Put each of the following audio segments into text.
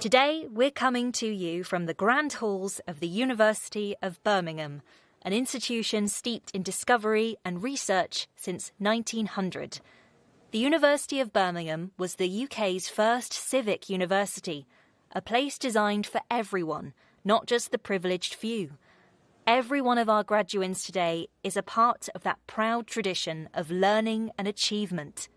Today, we're coming to you from the grand halls of the University of Birmingham, an institution steeped in discovery and research since 1900. The University of Birmingham was the UK's first civic university, a place designed for everyone, not just the privileged few. Every one of our graduates today is a part of that proud tradition of learning and achievement.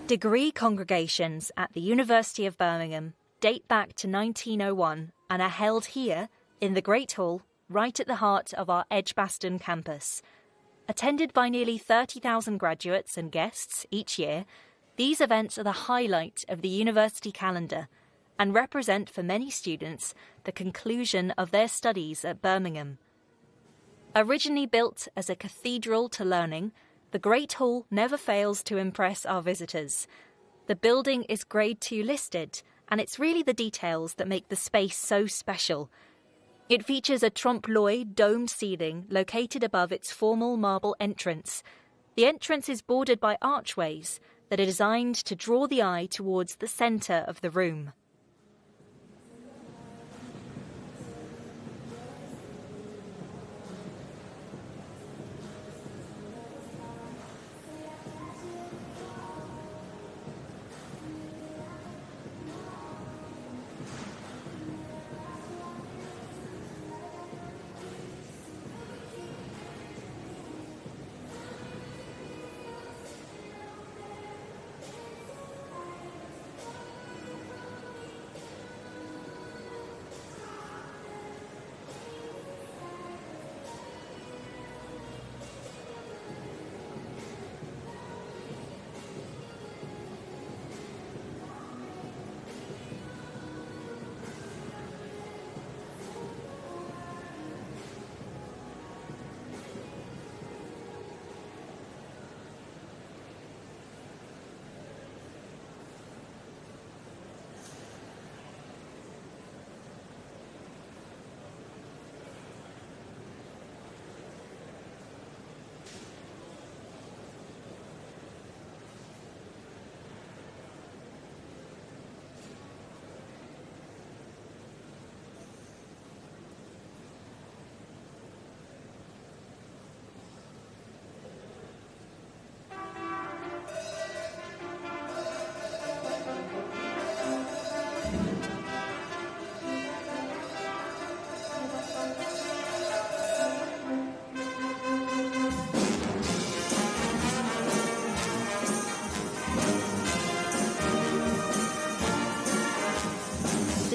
Degree congregations at the University of Birmingham date back to 1901 and are held here in the Great Hall, right at the heart of our Edgbaston campus. Attended by nearly 30,000 graduates and guests each year, these events are the highlight of the university calendar and represent for many students the conclusion of their studies at Birmingham. Originally built as a cathedral to learning, the Great Hall never fails to impress our visitors. The building is Grade 2 listed, and it's really the details that make the space so special. It features a trompe-l'oeil domed ceiling located above its formal marble entrance. The entrance is bordered by archways that are designed to draw the eye towards the centre of the room.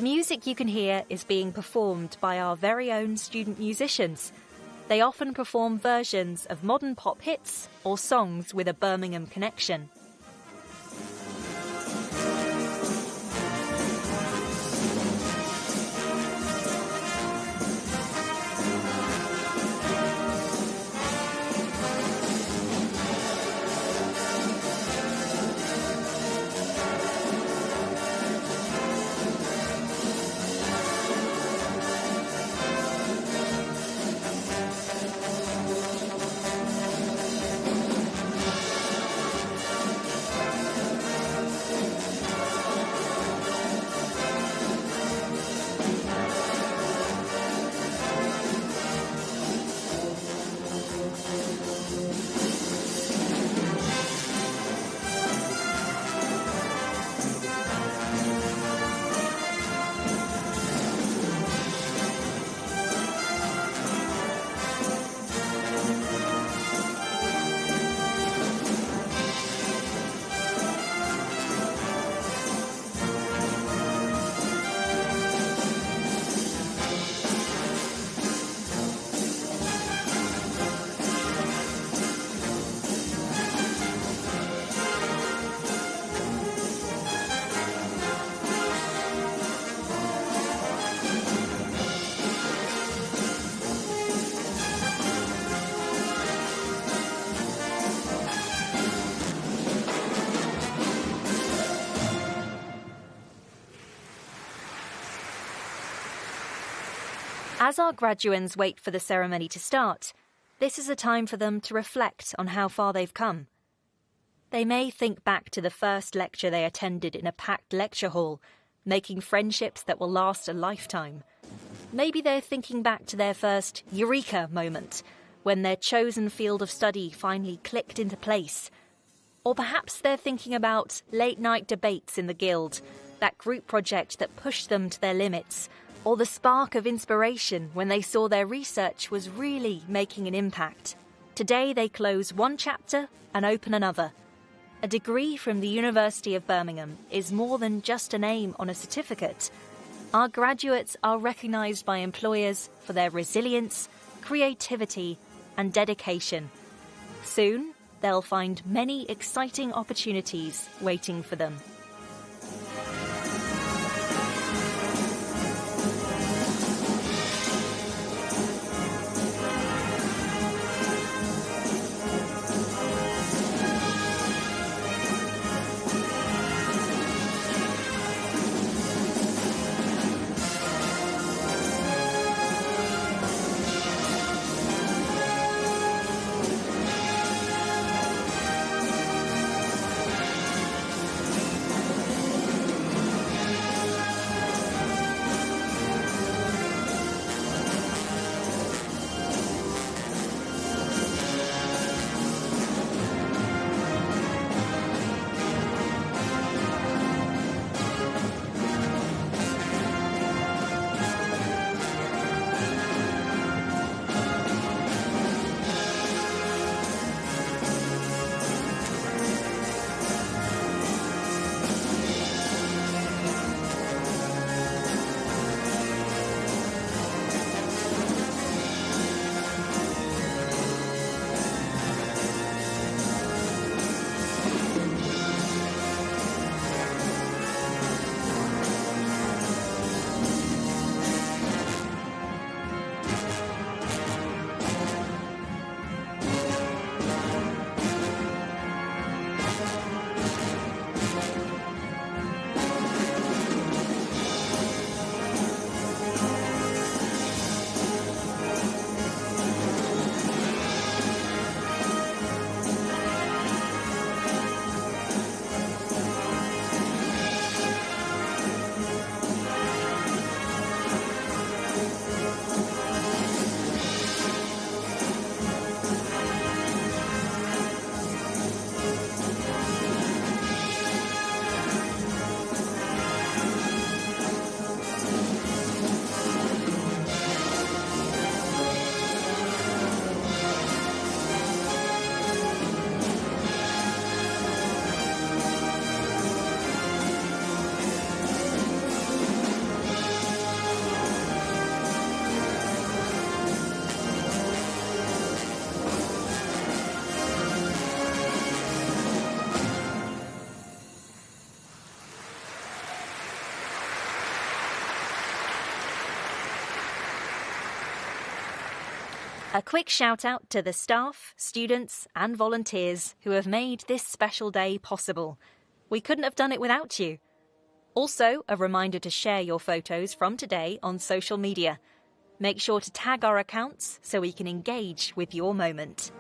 The music you can hear is being performed by our very own student musicians. They often perform versions of modern pop hits or songs with a Birmingham connection. As our graduands wait for the ceremony to start, this is a time for them to reflect on how far they've come. They may think back to the first lecture they attended in a packed lecture hall, making friendships that will last a lifetime. Maybe they're thinking back to their first eureka moment, when their chosen field of study finally clicked into place. Or perhaps they're thinking about late-night debates in the guild, that group project that pushed them to their limits, or the spark of inspiration when they saw their research was really making an impact. Today they close one chapter and open another. A degree from the University of Birmingham is more than just a name on a certificate. Our graduates are recognised by employers for their resilience, creativity, and dedication. Soon, they'll find many exciting opportunities waiting for them. A quick shout out to the staff, students and volunteers who have made this special day possible. We couldn't have done it without you. Also, a reminder to share your photos from today on social media. Make sure to tag our accounts so we can engage with your moment.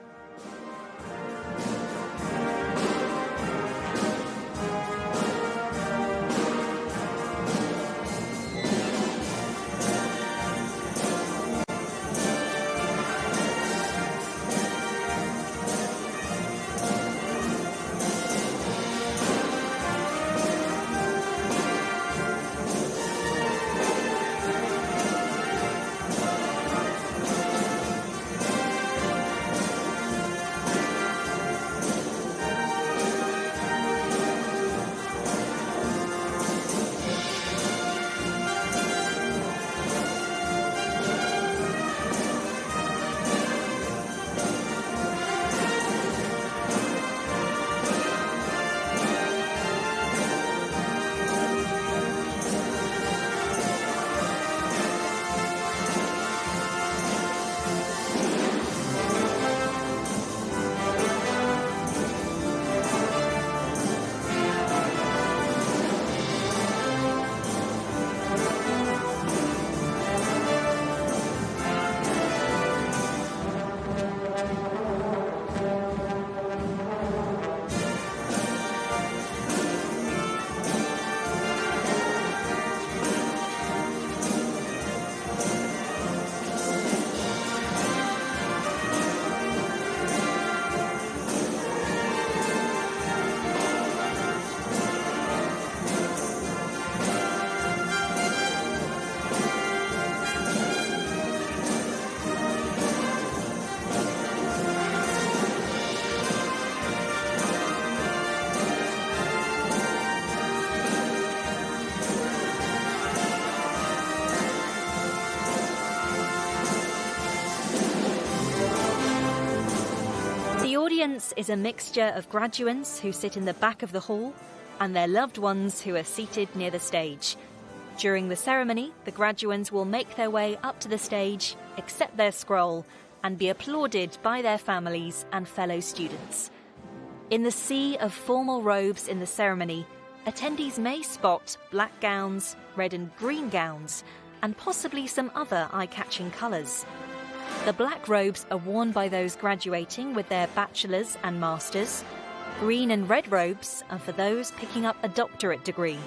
audience is a mixture of graduands who sit in the back of the hall and their loved ones who are seated near the stage. During the ceremony, the graduands will make their way up to the stage, accept their scroll, and be applauded by their families and fellow students. In the sea of formal robes in the ceremony, attendees may spot black gowns, red and green gowns, and possibly some other eye-catching colours. The black robes are worn by those graduating with their bachelor's and master's. Green and red robes are for those picking up a doctorate degree.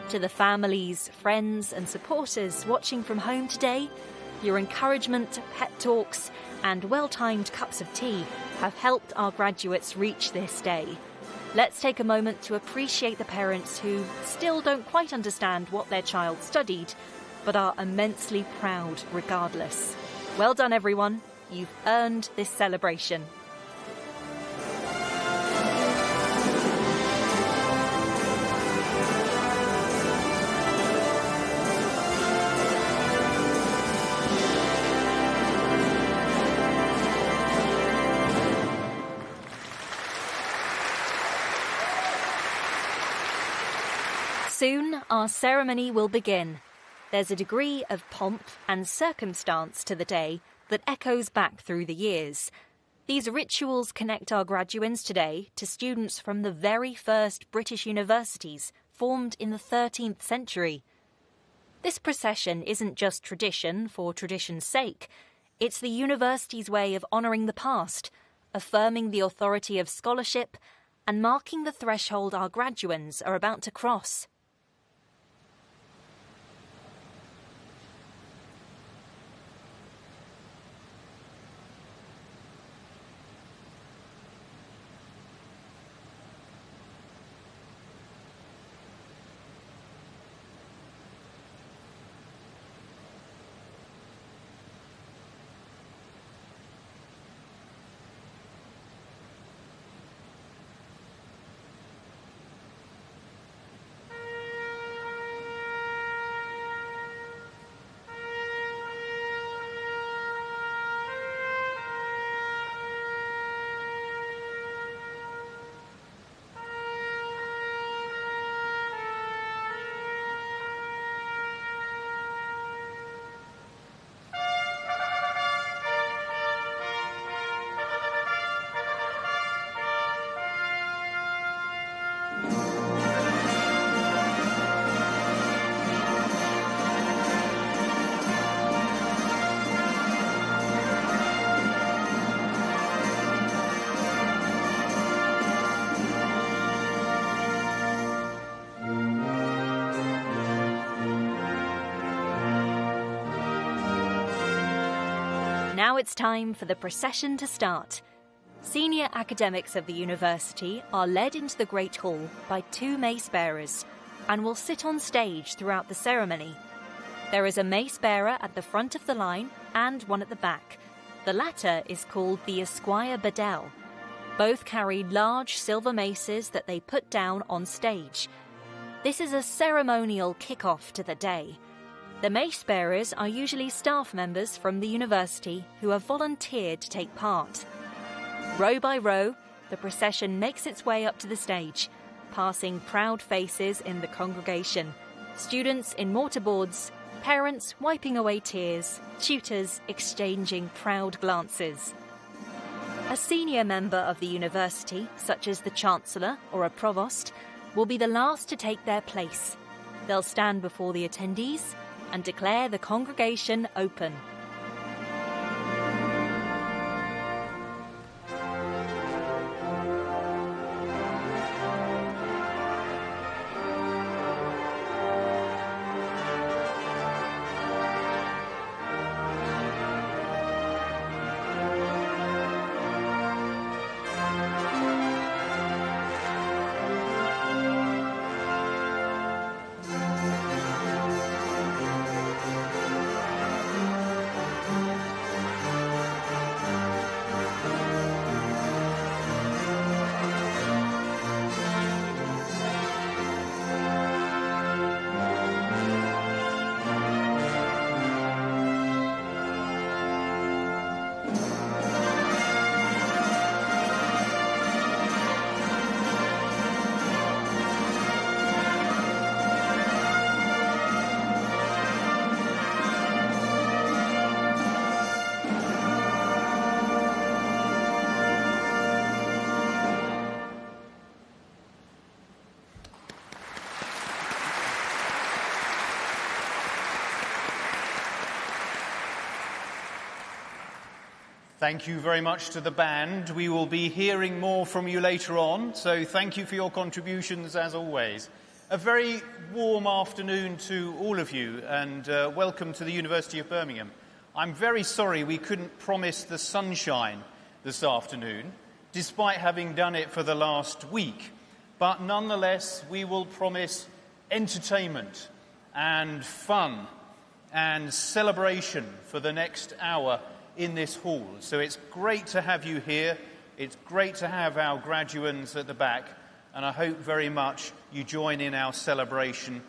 To the families, friends and supporters watching from home today, your encouragement, pep talks and well-timed cups of tea have helped our graduates reach this day. Let's take a moment to appreciate the parents who still don't quite understand what their child studied, but are immensely proud regardless. Well done, everyone. You've earned this celebration. Soon, our ceremony will begin. There's a degree of pomp and circumstance to the day that echoes back through the years. These rituals connect our graduands today to students from the very first British universities formed in the 13th century. This procession isn't just tradition for tradition's sake. It's the university's way of honouring the past, affirming the authority of scholarship, and marking the threshold our graduands are about to cross. Now it's time for the procession to start. Senior academics of the university are led into the Great Hall by two mace bearers and will sit on stage throughout the ceremony. There is a mace bearer at the front of the line and one at the back. The latter is called the Esquire Bedell. Both carry large silver maces that they put down on stage. This is a ceremonial kick-off to the day. The mace bearers are usually staff members from the university who have volunteered to take part. Row by row, the procession makes its way up to the stage, passing proud faces in the congregation, students in mortarboards, parents wiping away tears, tutors exchanging proud glances. A senior member of the university, such as the Chancellor or a provost, will be the last to take their place. They'll stand before the attendees and declare the congregation open. Thank you very much to the band. We will be hearing more from you later on, so thank you for your contributions as always. A very warm afternoon to all of you, and welcome to the University of Birmingham. I'm very sorry we couldn't promise the sunshine this afternoon, despite having done it for the last week. But nonetheless, we will promise entertainment and fun and celebration for the next hour in this hall. So it's great to have you here. It's great to have our graduands at the back, and I hope very much you join in our celebration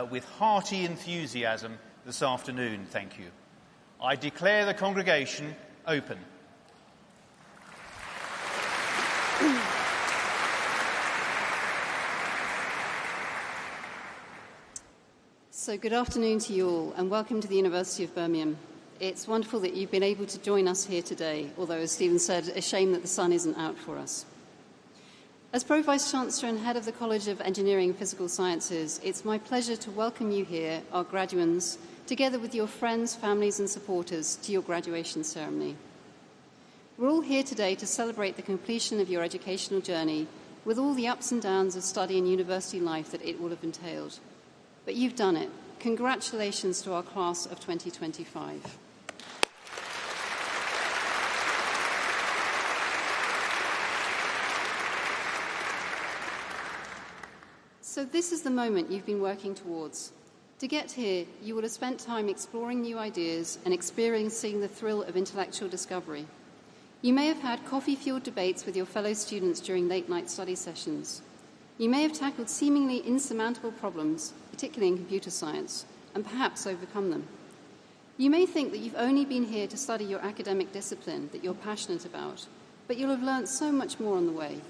with hearty enthusiasm this afternoon. Thank you. I declare the congregation open. So good afternoon to you all, and welcome to the University of Birmingham. It's wonderful that you've been able to join us here today, although, as Stephen said, a shame that the sun isn't out for us. As Pro-Vice-Chancellor and Head of the College of Engineering and Physical Sciences, it's my pleasure to welcome you here, our graduands, together with your friends, families and supporters, to your graduation ceremony. We're all here today to celebrate the completion of your educational journey with all the ups and downs of study and university life that it will have entailed. But you've done it. Congratulations to our class of 2025. So this is the moment you've been working towards. To get here, you will have spent time exploring new ideas and experiencing the thrill of intellectual discovery. You may have had coffee-fueled debates with your fellow students during late-night study sessions. You may have tackled seemingly insurmountable problems, particularly in computer science, and perhaps overcome them. You may think that you've only been here to study your academic discipline that you're passionate about, but you'll have learned so much more on the way.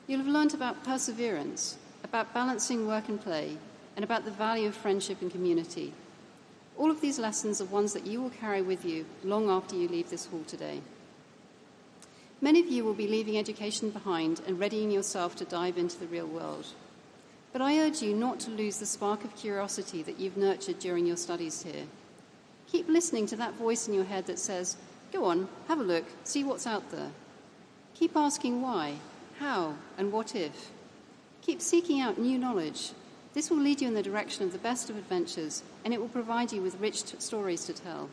You'll have learned about perseverance, about balancing work and play, and about the value of friendship and community. All of these lessons are ones that you will carry with you long after you leave this hall today. Many of you will be leaving education behind and readying yourself to dive into the real world. But I urge you not to lose the spark of curiosity that you've nurtured during your studies here. Keep listening to that voice in your head that says, "Go on, have a look, see what's out there." Keep asking why, how, and what if. Keep seeking out new knowledge. This will lead you in the direction of the best of adventures, and it will provide you with rich stories to tell.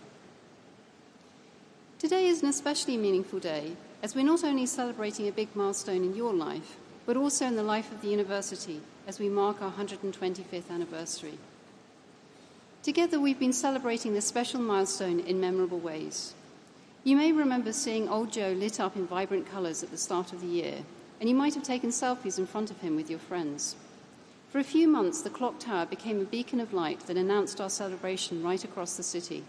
Today is an especially meaningful day, as we're not only celebrating a big milestone in your life, but also in the life of the university as we mark our 125th anniversary. Together, we've been celebrating this special milestone in memorable ways. You may remember seeing old Joe lit up in vibrant colours at the start of the year, and you might have taken selfies in front of him with your friends. For a few months, the clock tower became a beacon of light that announced our celebration right across the city.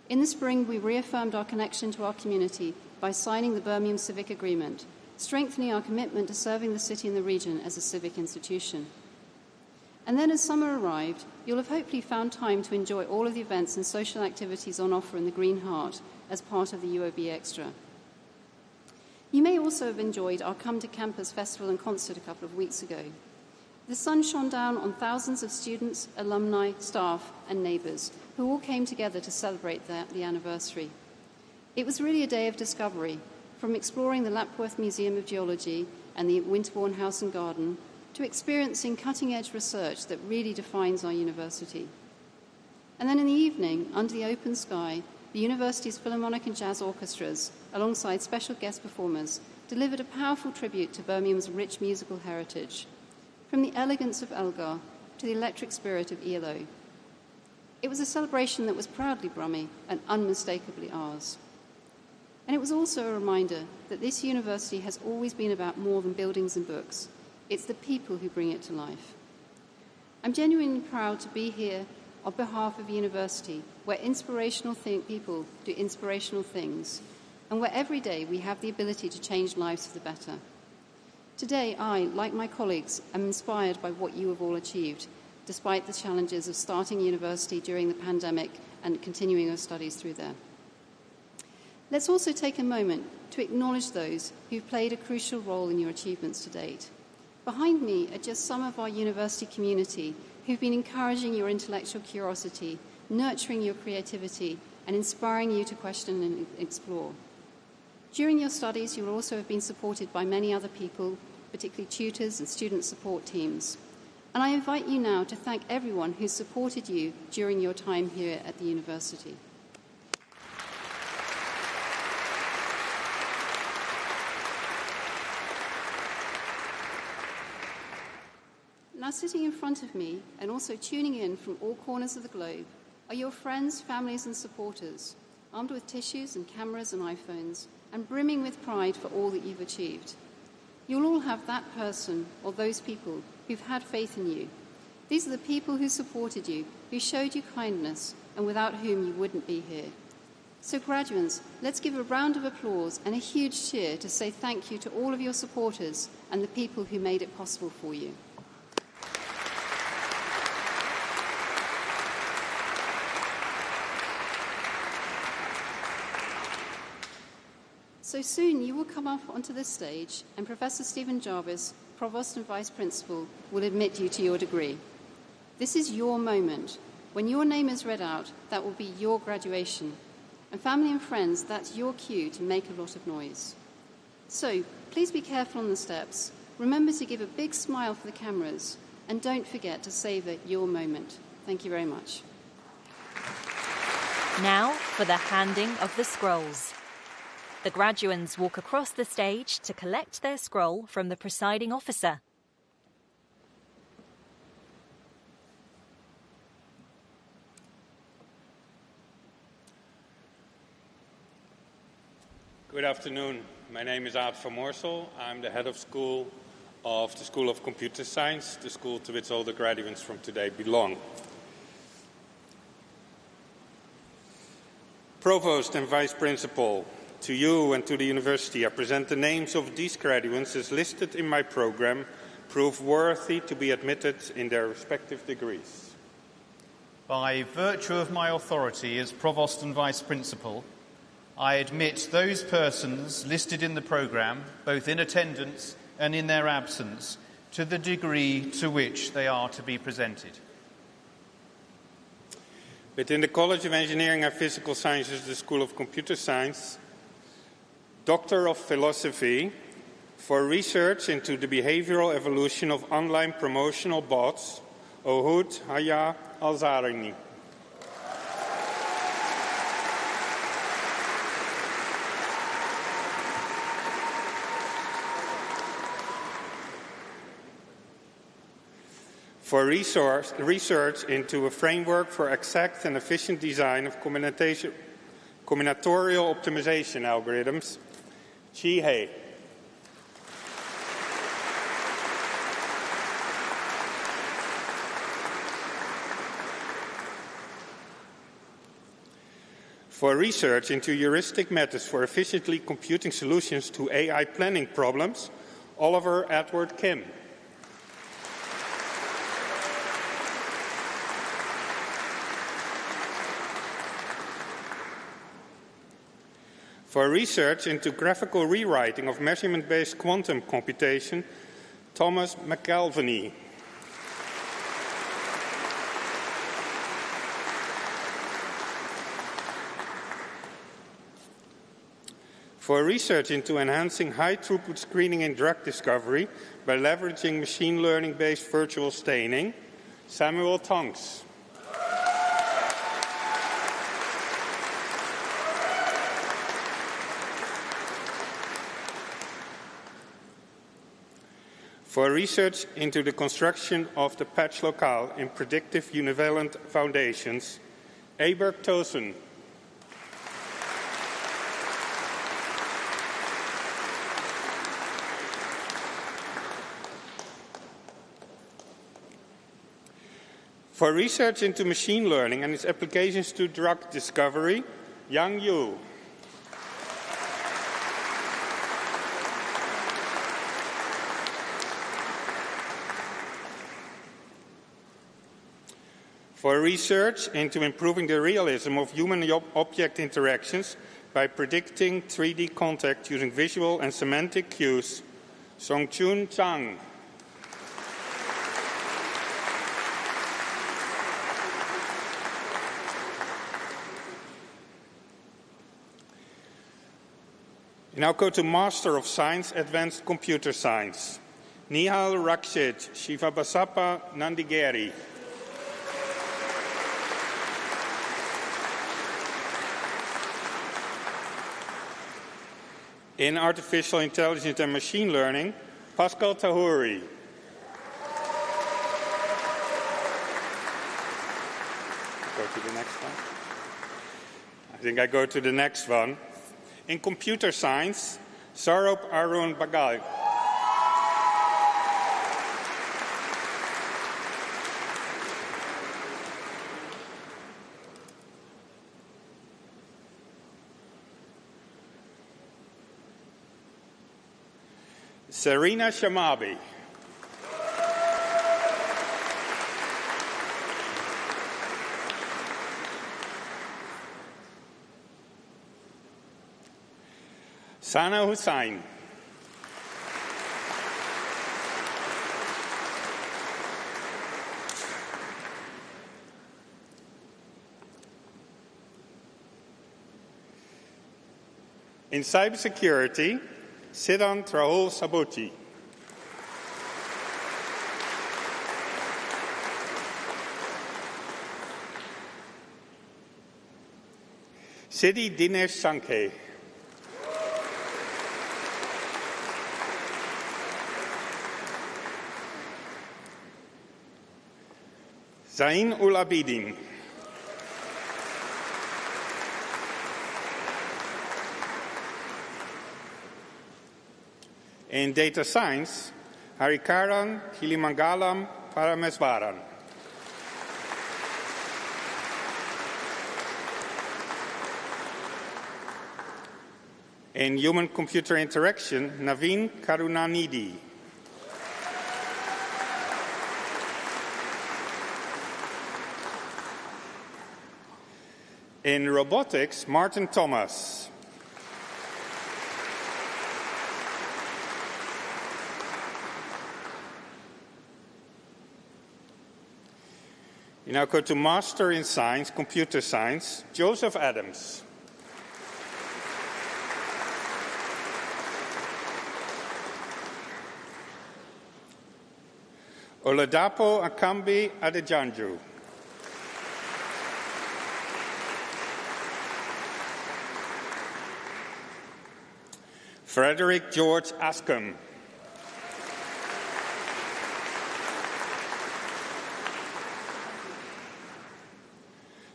In the spring, we reaffirmed our connection to our community by signing the Birmingham Civic Agreement, strengthening our commitment to serving the city and the region as a civic institution. And then as summer arrived, you'll have hopefully found time to enjoy all of the events and social activities on offer in the Green Heart as part of the UOB Extra. You may also have enjoyed our Come to Campus festival and concert a couple of weeks ago. The sun shone down on thousands of students, alumni, staff, and neighbours who all came together to celebrate the anniversary. It was really a day of discovery, from exploring the Lapworth Museum of Geology and the Winterbourne House and Garden to experiencing cutting-edge research that really defines our university. And then in the evening, under the open sky, the university's Philharmonic and Jazz Orchestras, alongside special guest performers, delivered a powerful tribute to Birmingham's rich musical heritage, from the elegance of Elgar to the electric spirit of ELO. It was a celebration that was proudly Brummie and unmistakably ours. And it was also a reminder that this university has always been about more than buildings and books. It's the people who bring it to life. I'm genuinely proud to be here on behalf of a university where inspirational people do inspirational things, and where every day we have the ability to change lives for the better. Today, I, like my colleagues, am inspired by what you have all achieved, despite the challenges of starting university during the pandemic and continuing our studies through there. Let's also take a moment to acknowledge those who've played a crucial role in your achievements to date. Behind me are just some of our university community who've been encouraging your intellectual curiosity, nurturing your creativity, and inspiring you to question and explore. During your studies, you will also have been supported by many other people, particularly tutors and student support teams. And I invite you now to thank everyone who supported you during your time here at the university. Now, sitting in front of me and also tuning in from all corners of the globe are your friends, families and supporters, armed with tissues and cameras and iPhones, and brimming with pride for all that you've achieved. You'll all have that person or those people who've had faith in you. These are the people who supported you, who showed you kindness, and without whom you wouldn't be here. So graduates, let's give a round of applause and a huge cheer to say thank you to all of your supporters and the people who made it possible for you. So soon you will come up onto this stage and Professor Stephen Jarvis, Provost and Vice Principal, will admit you to your degree. This is your moment. When your name is read out, that will be your graduation. And family and friends, that's your cue to make a lot of noise. So please be careful on the steps. Remember to give a big smile for the cameras and don't forget to savour your moment. Thank you very much. Now for the handing of the scrolls. The graduands walk across the stage to collect their scroll from the presiding officer. Good afternoon. My name is Aad van Moorsel. I'm the head of school of the School of Computer Science, the school to which all the graduates from today belong. Provost and Vice Principal, to you and to the university, I present the names of these graduates as listed in my program, prove worthy to be admitted in their respective degrees. By virtue of my authority as Provost and Vice Principal, I admit those persons listed in the programme, both in attendance and in their absence, to the degree to which they are to be presented. Within the College of Engineering and Physical Sciences, the School of Computer Science, Doctor of Philosophy, for research into the behavioral evolution of online promotional bots, Ohud Haya Al-Zarini. For research into a framework for exact and efficient design of combinatorial optimization algorithms, Chi He. For research into heuristic methods for efficiently computing solutions to AI planning problems, Oliver Edward Kim. For research into graphical rewriting of measurement-based quantum computation, Thomas McElveny. For research into enhancing high-throughput screening in drug discovery by leveraging machine learning-based virtual staining, Samuel Tonks. For research into the construction of the patch locale in predictive univalent foundations, Eberg Tosen. For research into machine learning and its applications to drug discovery, Yang Yu. For research into improving the realism of human-object interactions by predicting 3D contact using visual and semantic cues, Songchun Zhang. We now go to Master of Science, Advanced Computer Science. Nihal Rakshit Shivabasappa Nandigiri. In Artificial Intelligence and Machine Learning, Pascal Tahouri. Go to the next one. I think I go to the next one. In Computer Science, Saurabh Arun Bagal. Serena Shamabi. Sana Hussain. In cybersecurity, Siddhant Rahul Saboti. Siddhi Dinesh Sankhe. Zain Ul Abidin. In data science, Harikaran Kilimangalam Parameswaran. In human-computer interaction, Naveen Karunanidhi. In robotics, Martin Thomas. We now go to Master in Science, Computer Science, Joseph Adams. Oladapo Akambi Adejanju. Frederick George Ascombe.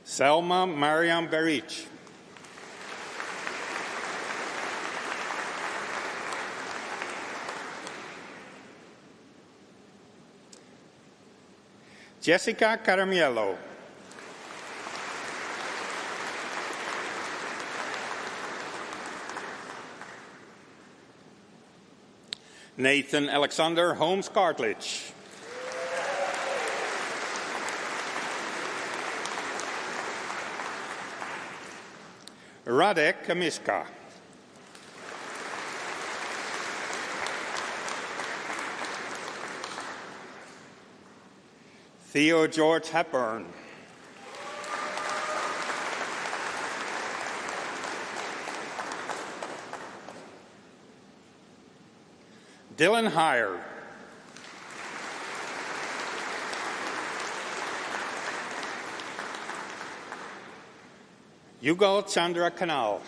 Selma Mariam Berich. Jessica Caramiello. Nathan Alexander Holmes Cartledge. Radek Kamiska. Theo George Hepburn. Dylan Heyer. Yugal Chandra Kanal.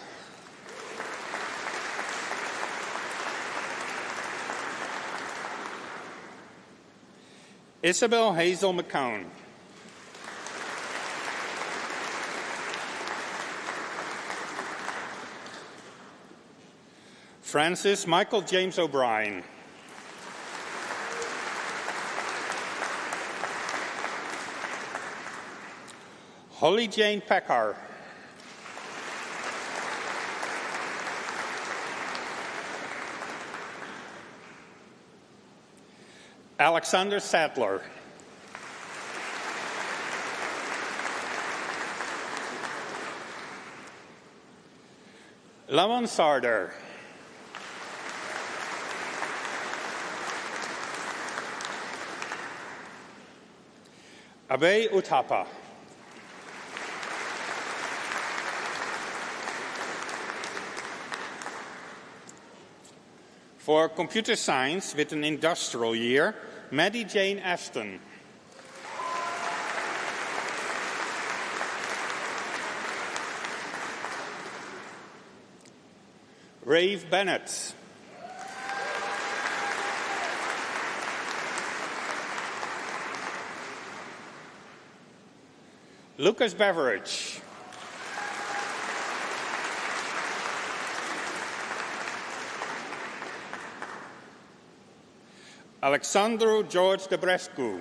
Isabel Hazel McCone. Francis Michael James O'Brien. Holly Jane Packard. Alexander Sadler. Lamon Sarder. Abe Uthapa. For computer science with an industrial year, Maddie Jane Ashton. Rave Bennett. Lucas Beveridge. Alexandru George Debrescu.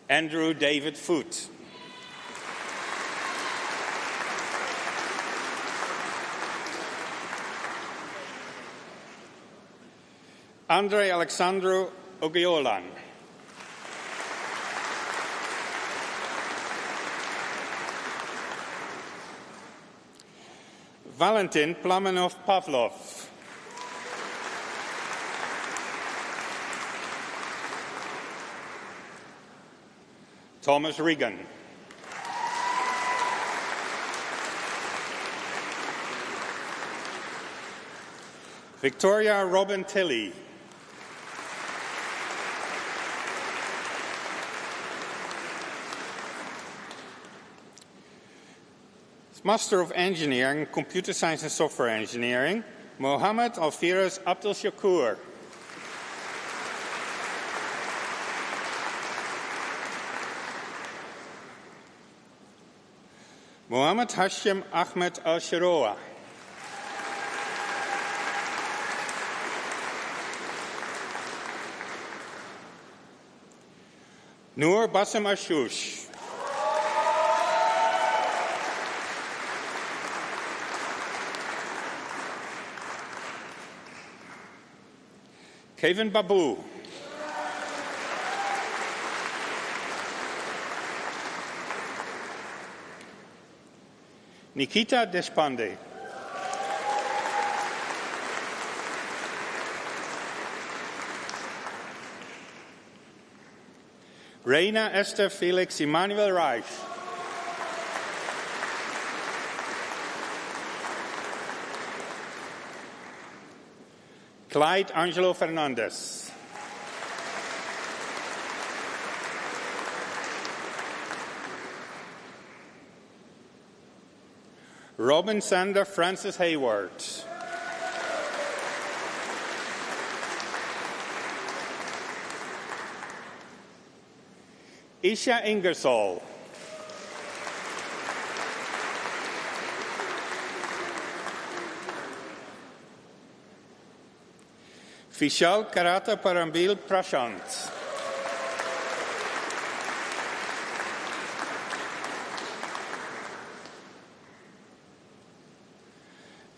Andrew David Foote. Andre Alexandru Ogiolan. Valentin Plamenov Pavlov. Thomas Regan. Victoria Robin Tilley. Master of Engineering, Computer Science and Software Engineering, Mohammed Alfiras Abdel Shakur. Mohammed Hashim Ahmed Al-Sharoa. Noor Bassem Ashoush. Kevin Babu. Nikita Deshpande. Reina Esther Felix Emmanuel Reich. Clyde Angelo Fernandez. Robin Sander Francis Hayward. Isha Ingersoll. Vishal Karata Parambil Prashant.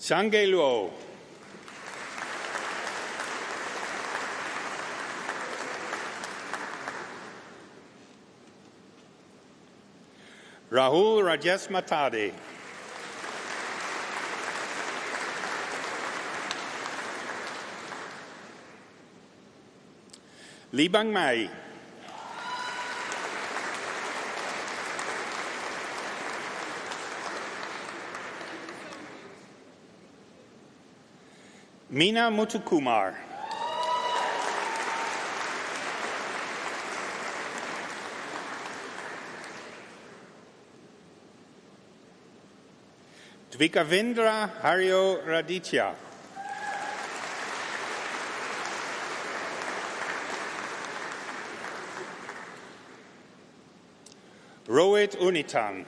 Sangay Luo. Rahul Rajesh Matade. Li Bang Mai. Meena Muthukumar. Dvikavindra Haryo Raditya. Rohit Unitan.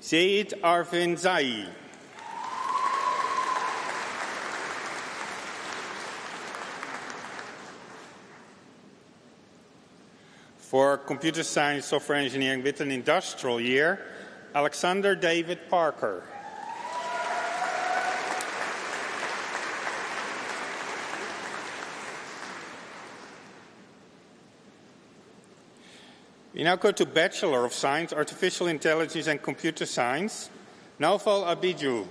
Zaid Arvin Zai. For computer science, software engineering with an industrial year, Alexander David Parker. We now go to Bachelor of Science, Artificial Intelligence and Computer Science, Naufal Abidju.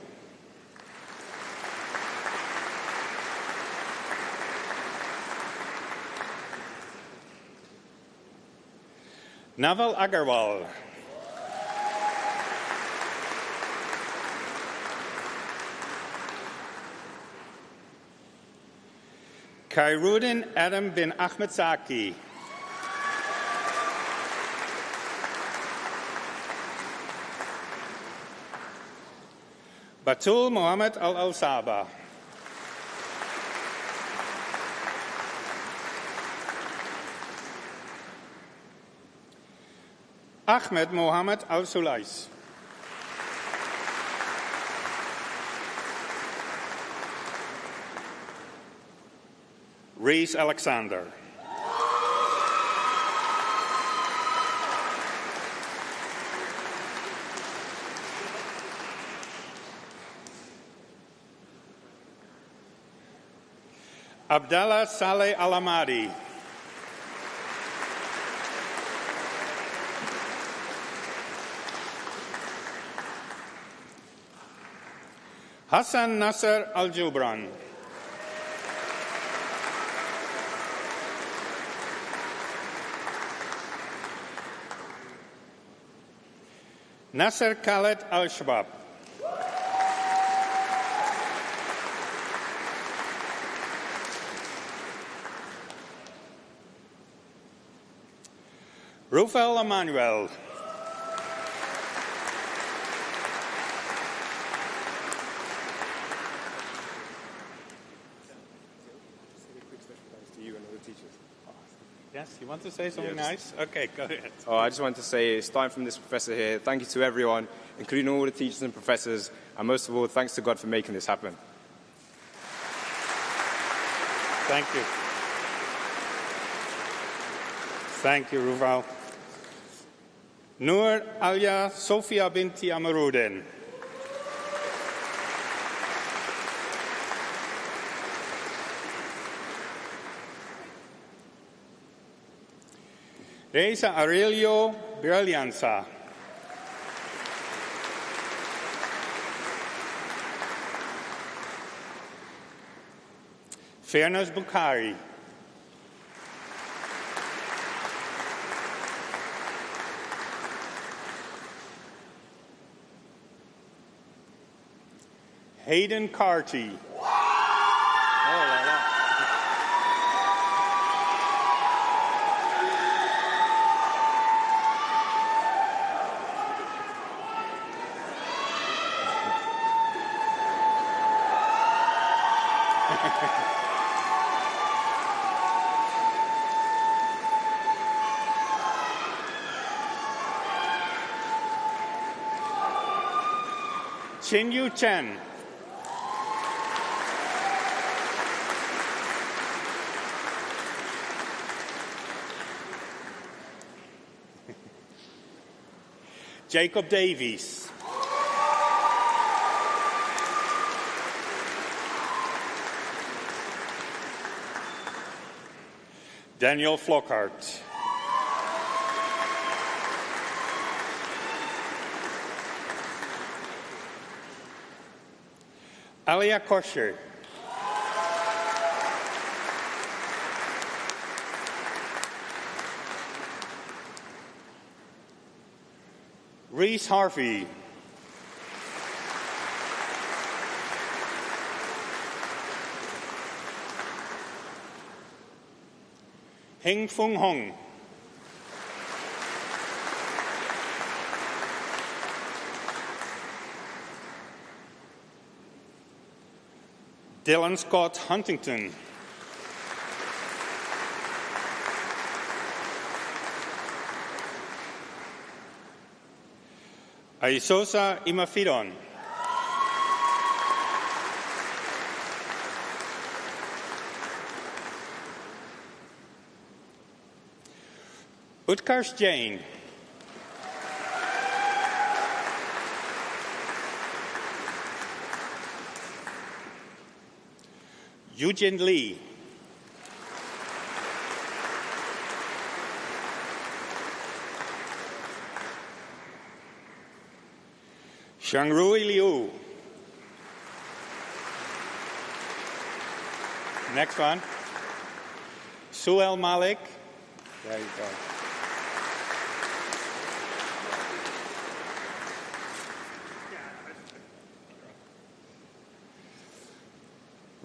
Naval Agarwal. Khairuddin Adam bin Ahmed Zaki. Batul Mohammed Al-Al-Saba. Ahmed Mohammed Al-Sulais. Reese Alexander. Abdallah Saleh Al-Amadi. Hassan Nasser Al-Jubran. Nasser Khaled Al-Shabab. Rufel Emmanuel. Yes, you want to say something nice? Okay, go ahead. Oh, I just wanted to say, starting from this professor here, thank you to everyone, including all the teachers and professors, and most of all, thanks to God for making this happen. Thank you. Thank you, Ruval. Noor Alia Sofia binti Amaruddin. Reza Aurelio Brillanza. Fairness Bukhari. Hayden Carty. Chin Yu Chen. Jacob Davies. Daniel Flockhart. Alia Kosher. Reese Harvey. Heng Fung Hong. Dylan Scott Huntington. Aisosa Imafidon. Utkarsh Jain. Eugene Lee. Shangrui Liu. Next one. Suel Malik. There you go.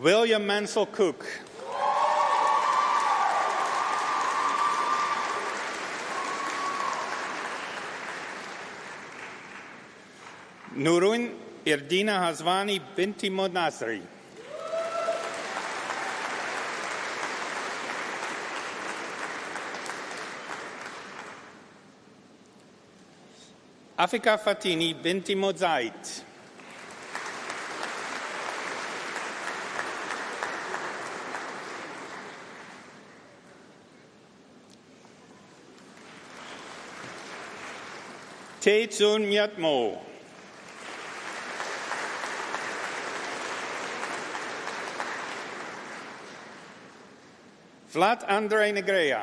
William Mansell Cook. Nurun Irdina Hazwani Binti Monasri. Afika Fatini Binti Mozait. Te Tsun Myatmo. Vlad Andrei Negrea.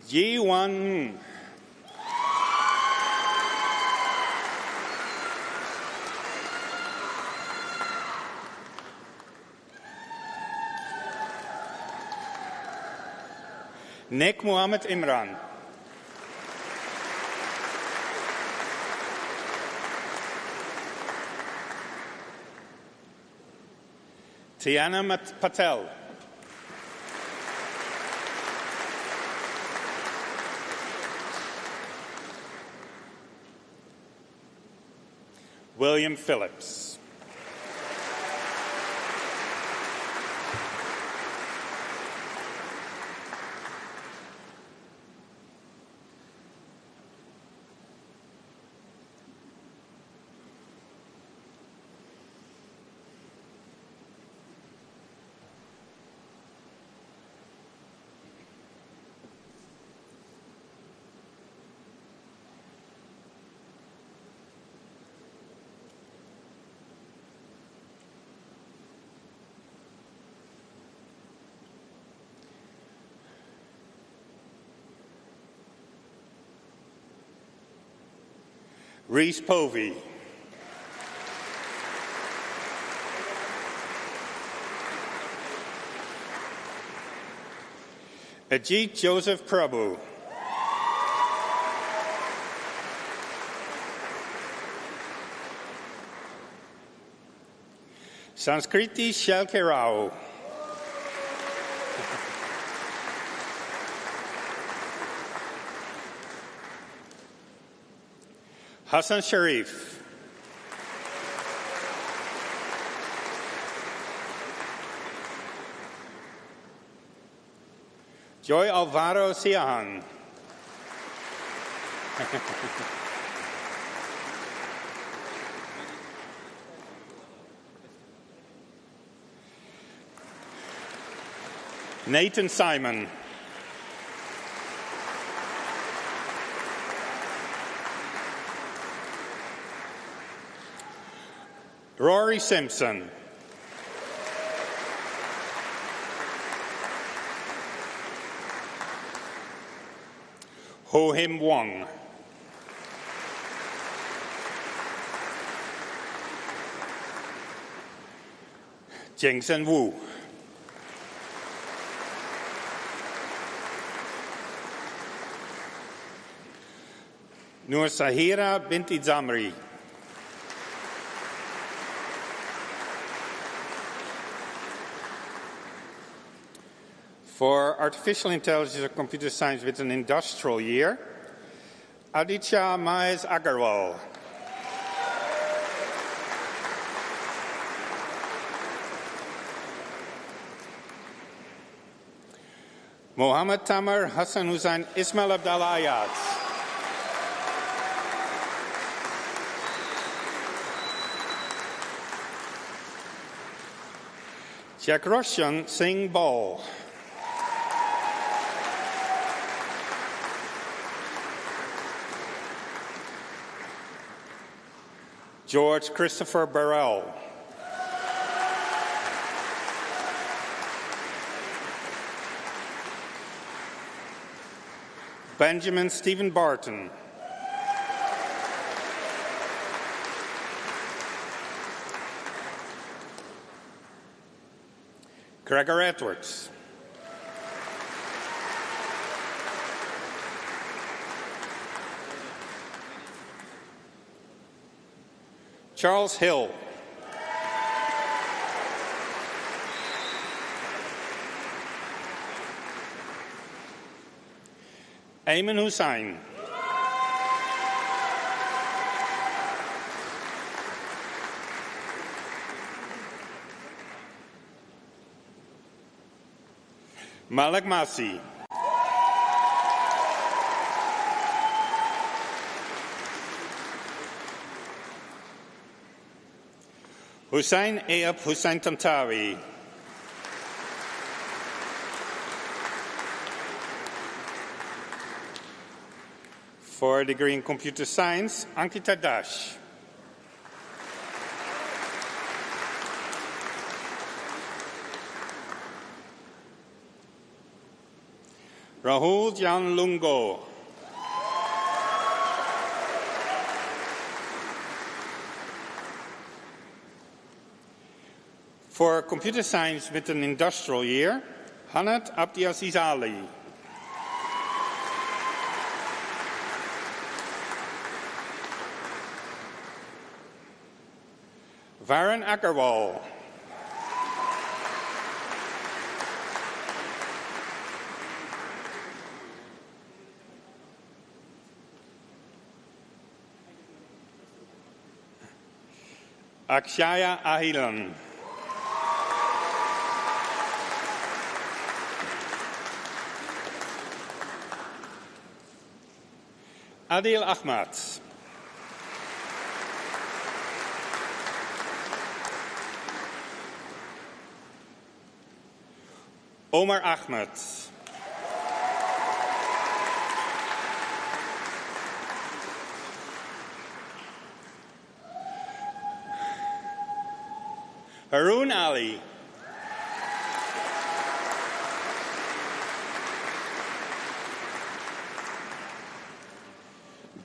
Yi Wan. Nek Muhammad Imran. Tiana Patel. William Phillips. Reese Povey. Ajit Joseph Prabhu. Sanskriti Shalke Rao. Hassan Sharif. Joy Alvaro Siahan. Nathan Simon. Rory Simpson. Ho Him Wong. Jingsen Wu. Nur Sahira Binti Zamri. For Artificial Intelligence or Computer Science with an industrial year, Aditya Maes Agarwal. Mohammed Tamar Hassan Hussain Ismail Abdallah Ayat. Jagroshan Singh Ball. George Christopher Burrell. Benjamin Stephen Barton. Gregor Edwards. Charles Hill. Ayman Hussain. Malik Masi. Hussein Ayub Hussein Tantawi. For a degree in Computer Science, Ankita Dash. Rahul Jan Lungo. For Computer Science with an industrial year, Hanat Abdiaziz Ali. Varun Agarwal. Akshaya Ahilan. Adil Ahmad. Omar Ahmed. Haroon Ali.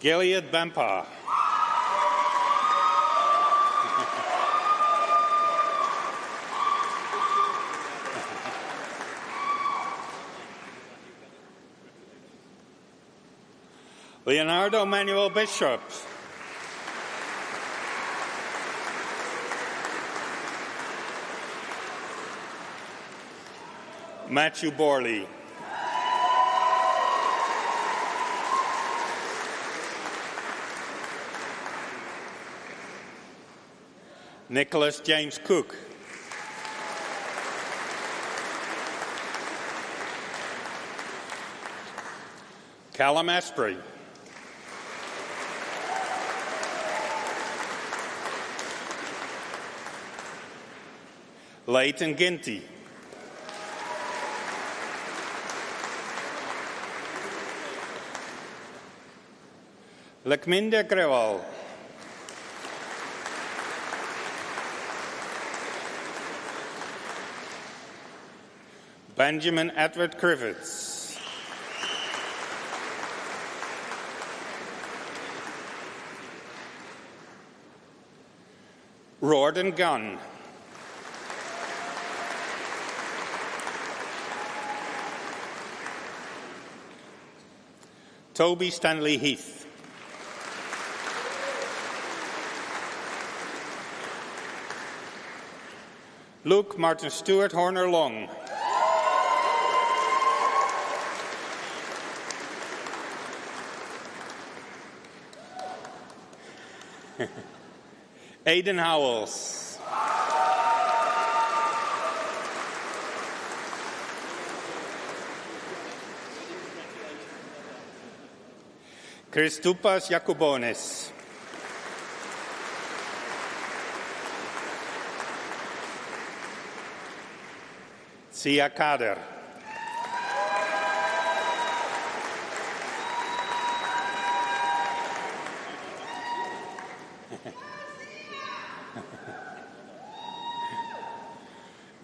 Gilead Bampa. Leonardo Manuel Bishop. Matthew Borley. Nicholas James Cook. Callum Asprey. Leighton Ginty. Lakminda Grewal. Benjamin Edward Crivets. Rorden Gunn. Toby Stanley Heath. Luke Martin Stewart Horner Long. Aidan Howells. Christoupas Yakubonis. Sia Kader.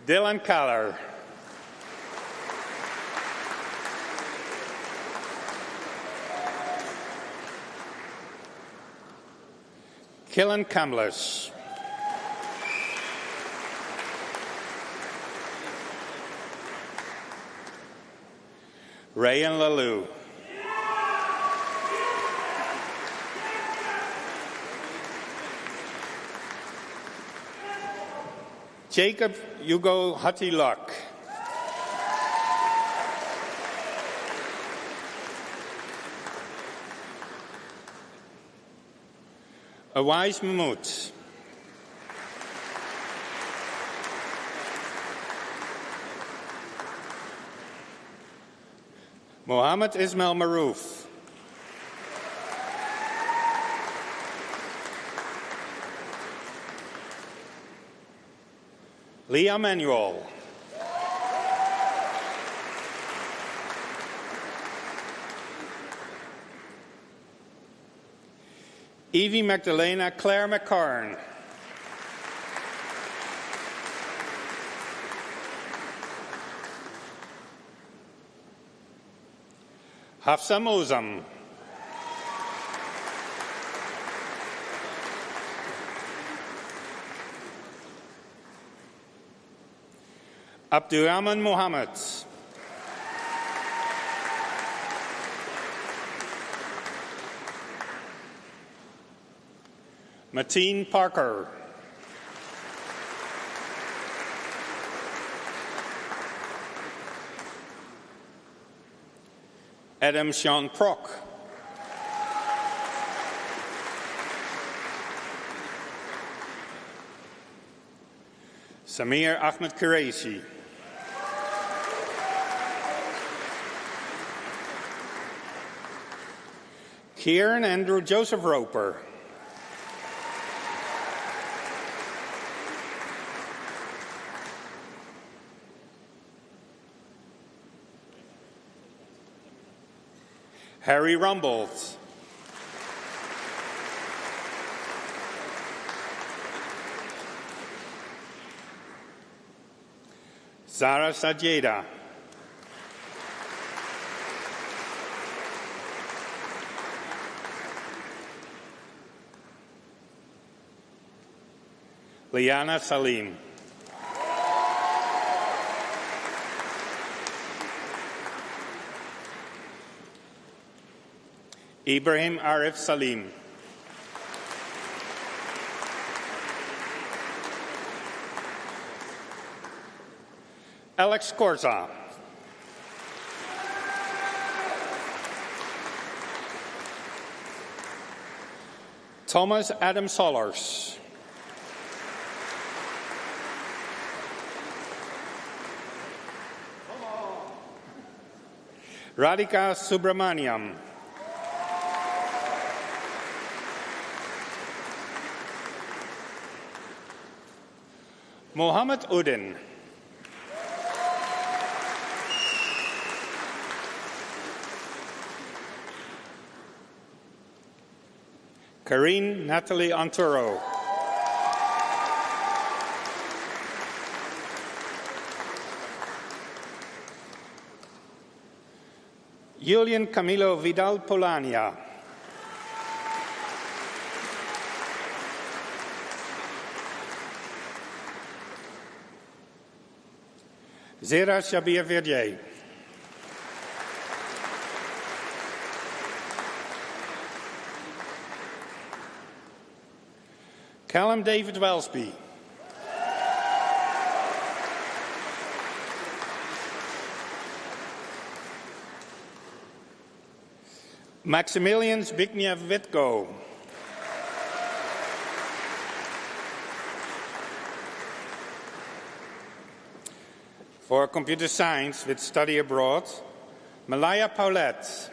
Dylan Kaller. Killen Kamlish. Rayan Lalou. Jacob Hugo Hattilak. Awais Mahmoud. Mohammed Ismail Maroof. Leah Manuel. Evie Magdalena Claire McCarn. Hafsa Mozam. Abdurrahman Mohammed. Mateen Parker. Adam Sean Prock. Samir Ahmed Qureshi. Kieran Andrew Joseph Roper. Harry Rumbold. Zara Sajeda. Liana Salim. Ibrahim Arif Salim. Alex Corza. Thomas Adam Sollers. Radhika Subramaniam. Mohammed Udin. Karine Natalie Anturo. Julian Camilo Vidal Polania. Zera Shabir Verdier. Callum David Welsby. Maximilian Zbigniew Witko. For computer science with study abroad, Malaya Paulette.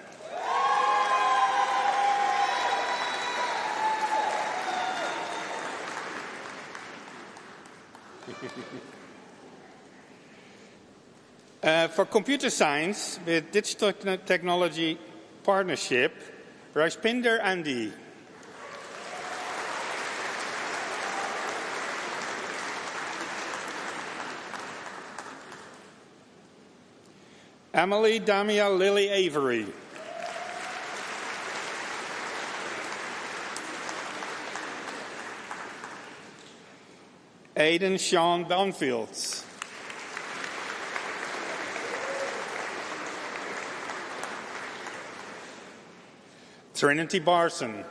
For computer science with digital technology partnership, Rajpinder Andy. Emily Damia Lily Avery. Aidan Sean Downfields. Trinity Barson.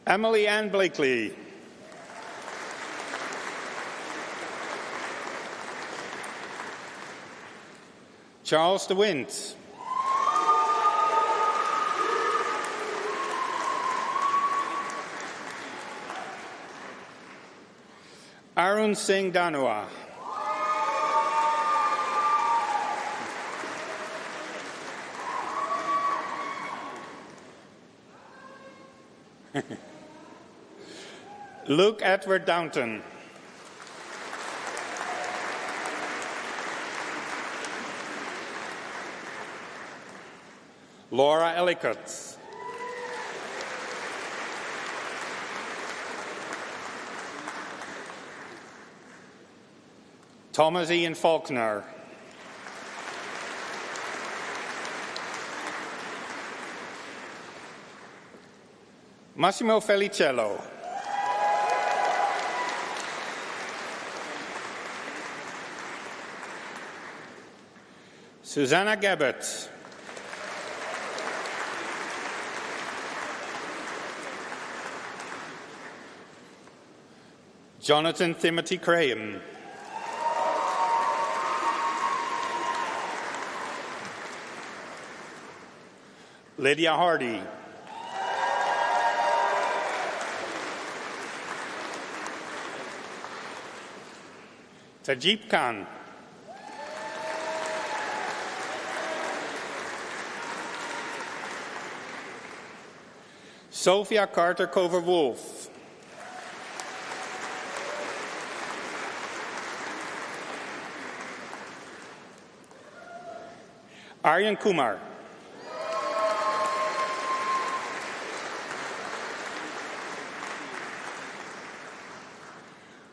Emily Ann Blakely. Charles de Wind. Arun Singh Danua. Luke Edward Downton. Laura Ellicott. Thomas Ian Faulkner. Massimo Felicello. Susanna Gabbett. Jonathan Timothy Graham. Lydia Hardy. Tajib Khan. Sophia Carter Cover-Wolf. Aryan Kumar.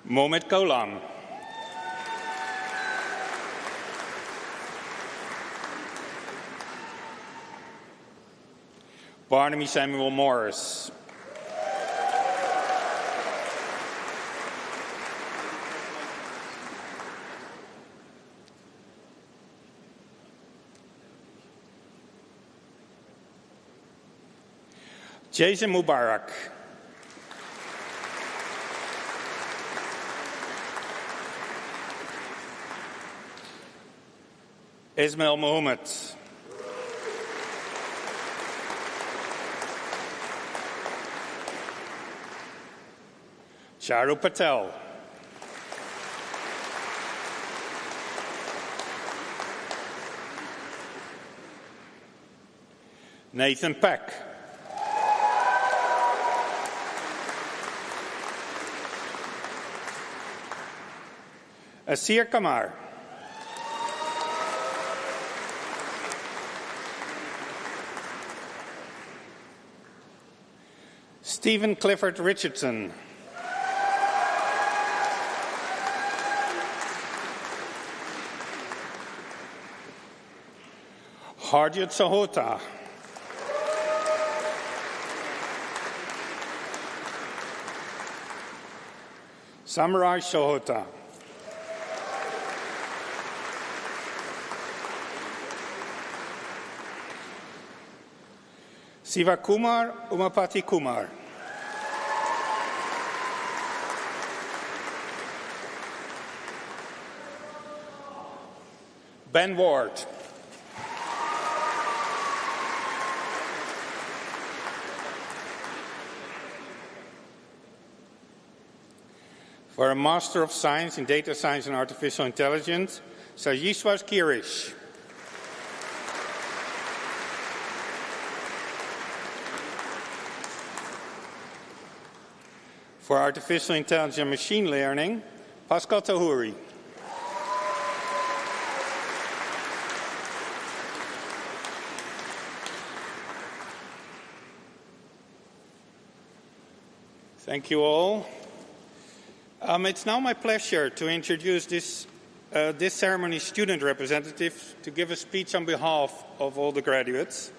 Mohamed Kolam. Barnaby Samuel Morris. Jason Mubarak. Ismail Mohammed. Charu Patel. Nathan Peck. Asir Kamar. Stephen Clifford Richardson. Harjit Sahota. Samurai Sahota. Siva Kumar Umapati Kumar. Ben Ward. For a Master of Science in Data Science and Artificial Intelligence, Sajishwas Kirish. For Artificial Intelligence and Machine Learning, Pascal Tahouri. Thank you all. It's now my pleasure to introduce this ceremony's student representative to give a speech on behalf of all the graduates.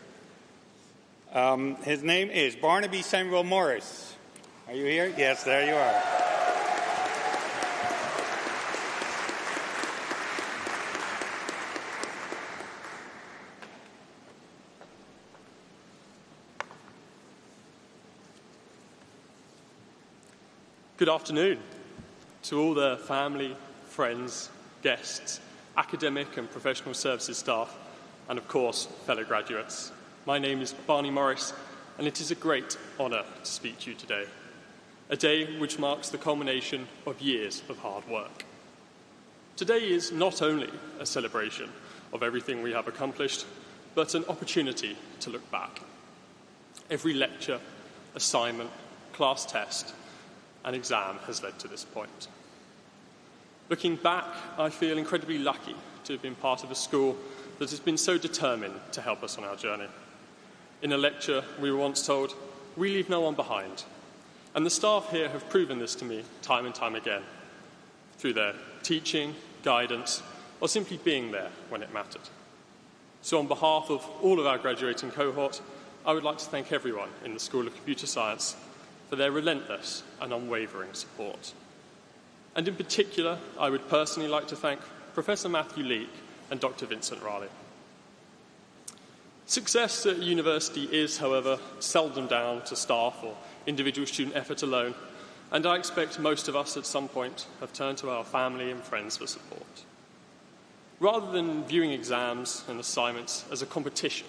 His name is Barnaby Samuel Morris. Are you here? Yes, there you are. Good afternoon to all the family, friends, guests, academic and professional services staff, and of course, fellow graduates. My name is Barney Morris, and it is a great honour to speak to you today. A day which marks the culmination of years of hard work. Today is not only a celebration of everything we have accomplished, but an opportunity to look back. Every lecture, assignment, class test, and exam has led to this point. Looking back, I feel incredibly lucky to have been part of a school that has been so determined to help us on our journey. In a lecture, we were once told, "We leave no one behind." And the staff here have proven this to me time and time again, through their teaching, guidance, or simply being there when it mattered. So on behalf of all of our graduating cohort, I would like to thank everyone in the School of Computer Science for their relentless and unwavering support. And in particular, I would personally like to thank Professor Matthew Leake and Dr. Vincent Raleigh. Success at university is, however, seldom down to staff or individual student effort alone, and I expect most of us at some point have turned to our family and friends for support. Rather than viewing exams and assignments as a competition,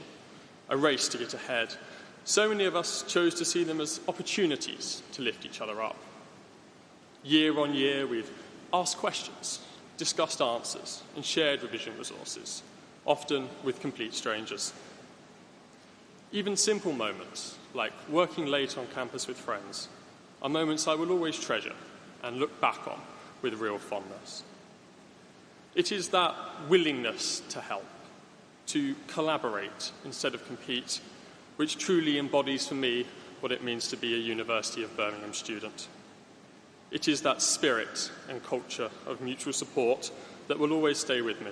a race to get ahead, so many of us chose to see them as opportunities to lift each other up. Year on year, we've asked questions, discussed answers, and shared revision resources, often with complete strangers. Even simple moments, like working late on campus with friends, are moments I will always treasure and look back on with real fondness. It is that willingness to help, to collaborate instead of compete, which truly embodies for me what it means to be a University of Birmingham student. It is that spirit and culture of mutual support that will always stay with me.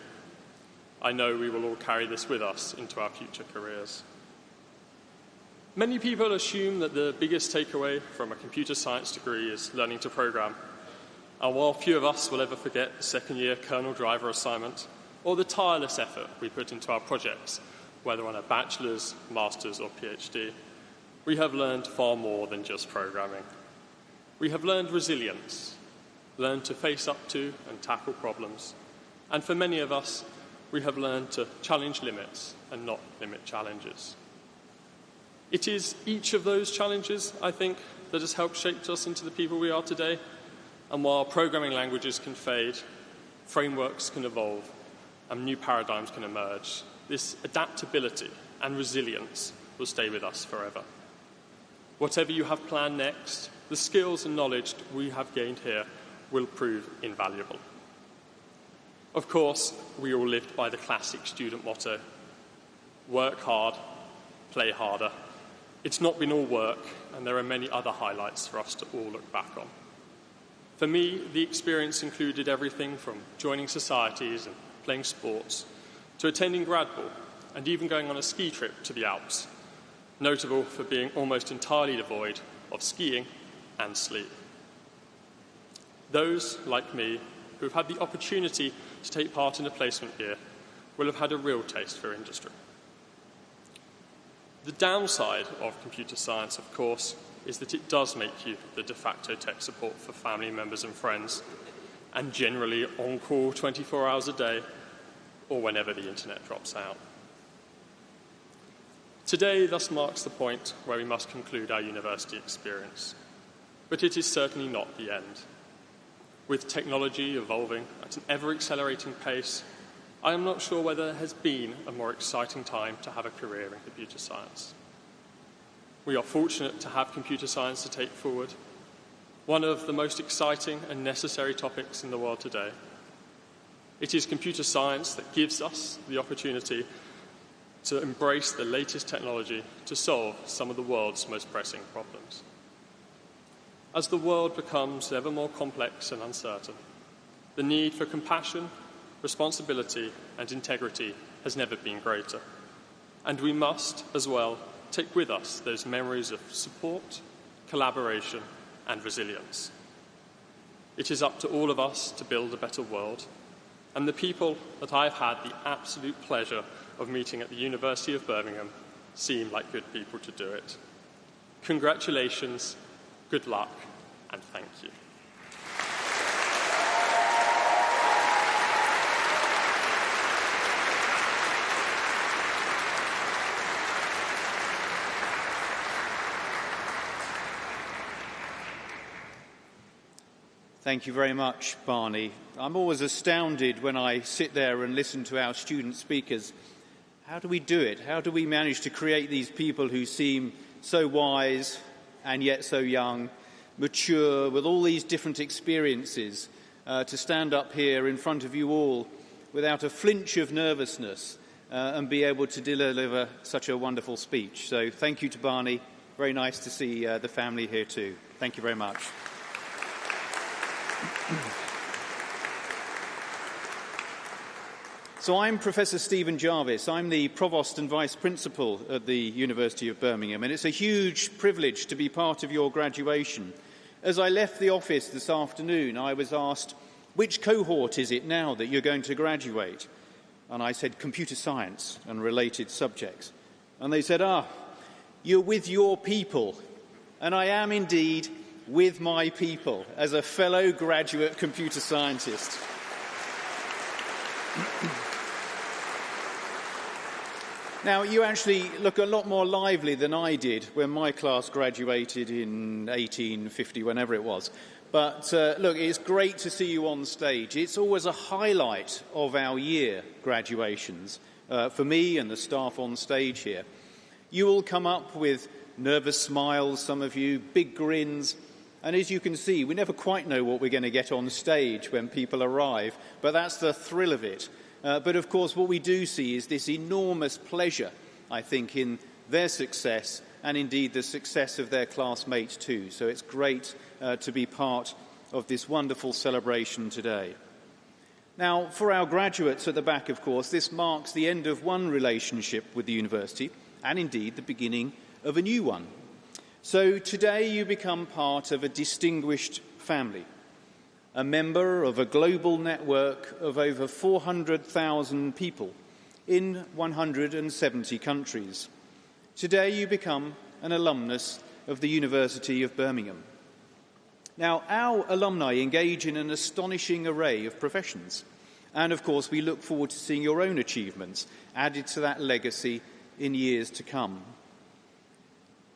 I know we will all carry this with us into our future careers. Many people assume that the biggest takeaway from a computer science degree is learning to program. And while few of us will ever forget the second-year kernel driver assignment or the tireless effort we put into our projects, whether on a bachelor's, master's or PhD, we have learned far more than just programming. We have learned resilience, learned to face up to and tackle problems, and for many of us, we have learned to challenge limits and not limit challenges. It is each of those challenges, I think, that has helped shape us into the people we are today, and while programming languages can fade, frameworks can evolve, and new paradigms can emerge, this adaptability and resilience will stay with us forever. Whatever you have planned next, the skills and knowledge we have gained here will prove invaluable. Of course, we all lived by the classic student motto, work hard, play harder. It's not been all work, and there are many other highlights for us to all look back on. For me, the experience included everything from joining societies and playing sports, to attending grad ball, and even going on a ski trip to the Alps, notable for being almost entirely devoid of skiing and sleep. Those, like me, who have had the opportunity to take part in a placement year will have had a real taste for industry. The downside of computer science, of course, is that it does make you the de facto tech support for family members and friends, and generally on call 24 hours a day, or whenever the internet drops out. Today thus marks the point where we must conclude our university experience, but it is certainly not the end. With technology evolving at an ever-accelerating pace, I am not sure whether there has been a more exciting time to have a career in computer science. We are fortunate to have computer science to take forward, one of the most exciting and necessary topics in the world today. It is computer science that gives us the opportunity to embrace the latest technology to solve some of the world's most pressing problems. As the world becomes ever more complex and uncertain, the need for compassion, responsibility and integrity has never been greater. And we must, as well, take with us those memories of support, collaboration and resilience. It is up to all of us to build a better world, and the people that I have had the absolute pleasure of meeting at the University of Birmingham seem like good people to do it. Congratulations, good luck, and thank you. Thank you very much, Barney. I'm always astounded when I sit there and listen to our student speakers. How do we do it? How do we manage to create these people who seem so wise and yet so young, mature, with all these different experiences, to stand up here in front of you all without a flinch of nervousness and be able to deliver such a wonderful speech? So thank you to Barney. Very nice to see the family here too. Thank you very much. So I'm Professor Stephen Jarvis. I'm the Provost and Vice Principal at the University of Birmingham, and it's a huge privilege to be part of your graduation. As I left the office this afternoon, I was asked, which cohort is it now that you're going to graduate? And I said, computer science and related subjects. And they said, you're with your people. And I am indeed with my people as a fellow graduate computer scientist. Now, you actually look a lot more lively than I did when my class graduated in 1850, whenever it was. But look, it's great to see you on stage. It's always a highlight of our year, graduations, for me and the staff on stage here. You all come up with nervous smiles, some of you, big grins. And as you can see, we never quite know what we're going to get on stage when people arrive, but that's the thrill of it. But of course, what we do see is this enormous pleasure, I think, in their success and indeed the success of their classmates too. So it's great to be part of this wonderful celebration today. Now, for our graduates at the back, of course, this marks the end of one relationship with the university and indeed the beginning of a new one. So today you become part of a distinguished family, a member of a global network of over 400,000 people in 170 countries. Today you become an alumnus of the University of Birmingham. Now, our alumni engage in an astonishing array of professions, and of course we look forward to seeing your own achievements added to that legacy in years to come.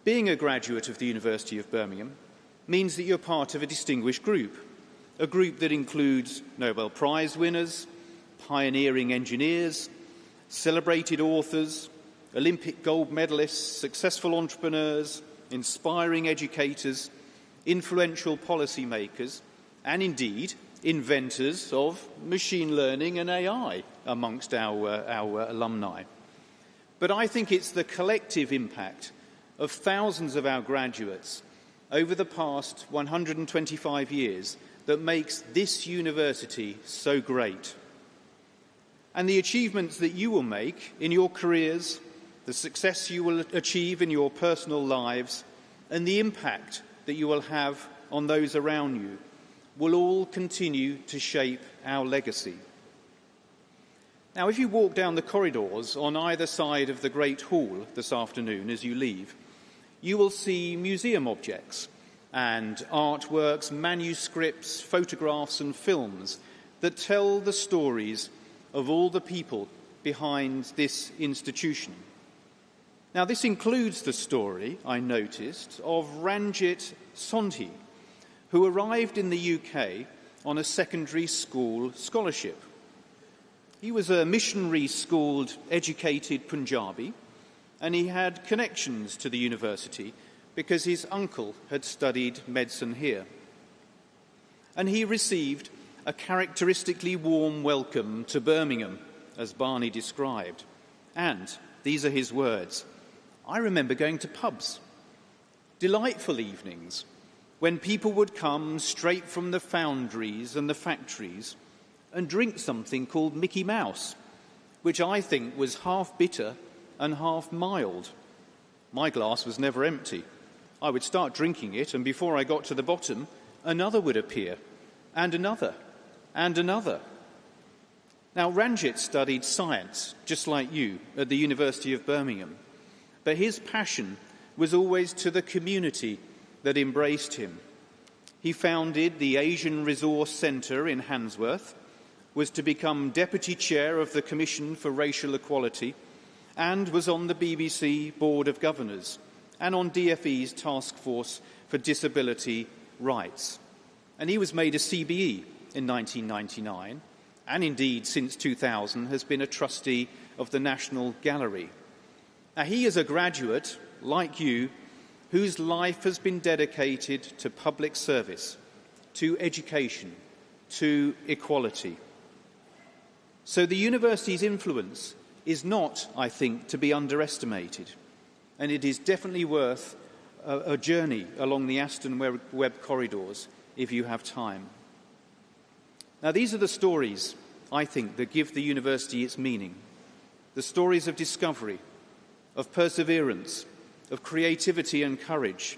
Being a graduate of the University of Birmingham means that you're part of a distinguished group, a group that includes Nobel Prize winners, pioneering engineers, celebrated authors, Olympic gold medalists, successful entrepreneurs, inspiring educators, influential policymakers, and indeed inventors of machine learning and AI amongst our alumni. But I think it's the collective impact of thousands of our graduates over the past 125 years that makes this university so great. And the achievements that you will make in your careers, the success you will achieve in your personal lives, and the impact that you will have on those around you will all continue to shape our legacy. Now, if you walk down the corridors on either side of the Great Hall this afternoon as you leave, you will see museum objects and artworks, manuscripts, photographs and films that tell the stories of all the people behind this institution. Now, this includes the story, I noticed, of Ranjit Sondhi, who arrived in the UK on a secondary school scholarship. He was a missionary-schooled, educated Punjabi, and he had connections to the university because his uncle had studied medicine here. And he received a characteristically warm welcome to Birmingham, as Barney described. And, these are his words, I remember going to pubs, delightful evenings, when people would come straight from the foundries and the factories and drink something called Mickey Mouse, which I think was half bitter and half mild. My glass was never empty. I would start drinking it, and before I got to the bottom, another would appear, and another, and another. Now, Ranjit studied science, just like you, at the University of Birmingham, but his passion was always to the community that embraced him. He founded the Asian Resource Centre in Handsworth, was to become Deputy Chair of the Commission for Racial Equality, and was on the BBC Board of Governors and on DFE's Task Force for Disability Rights. and he was made a CBE in 1999, and indeed since 2000 has been a trustee of the National Gallery. Now, he is a graduate, like you, whose life has been dedicated to public service, to education, to equality. So the university's influence is not, I think, to be underestimated, and it is definitely worth a journey along the Aston Webb corridors if you have time. Now, these are the stories, I think, that give the university its meaning. The stories of discovery, of perseverance, of creativity and courage,